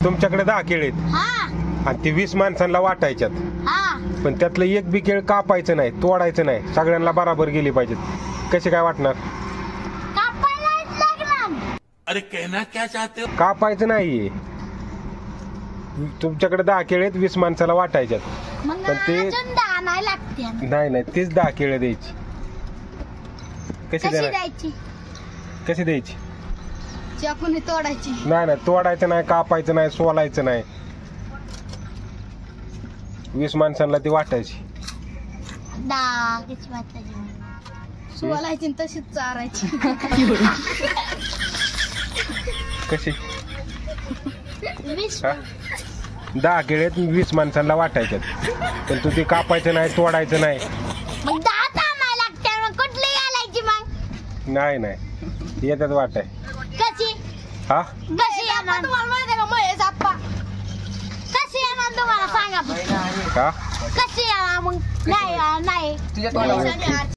तुमच्याकडे 10 केळे आहेत हा आणि ते 20 माणसांना वाटायच्यात, हा पण त्यातलं एक बी केळ कापायचं नाही, तोडायचं नाही, सगळ्यांना बराबर गेली पाहिजेत. कसे काय वाटणार? कापायला लागणार. अरे कहना क्या चाहते हो? कापायचं नाही. तुमच्याकडे 10 केळे आहेत, 20 माणसाला वाटायच्यात, मग पण ते अजून 10 नाही लागते. नाही तेच 10 केळे द्यायची. कशी कशी देणार? द्यायची? कशी द्यायची? चाकूने तोडायची. नाही तोडायचं नाही, कापायचं नाही, सोलायचं नाही. 20 माणसांना ती वाटायची. कशी वाटायची? सोलायची तशीच चारायची. कशी? 20 हा? 10 केळे 20 माणसांना वाटायच्यात, पण तू ते कापायचं नाही, तोडायचं नाही. मग 10 तामाय लागते. मग कुठली घालायची मग? नाही येतात वाटाय. कशी? हा कशी येणार तुम्हाला माहिती आहे का? महेश आप्पा कशी येणार तुम्हाला सांगा. का कशी येणार मग? नाही तुझ्या तोंडावर.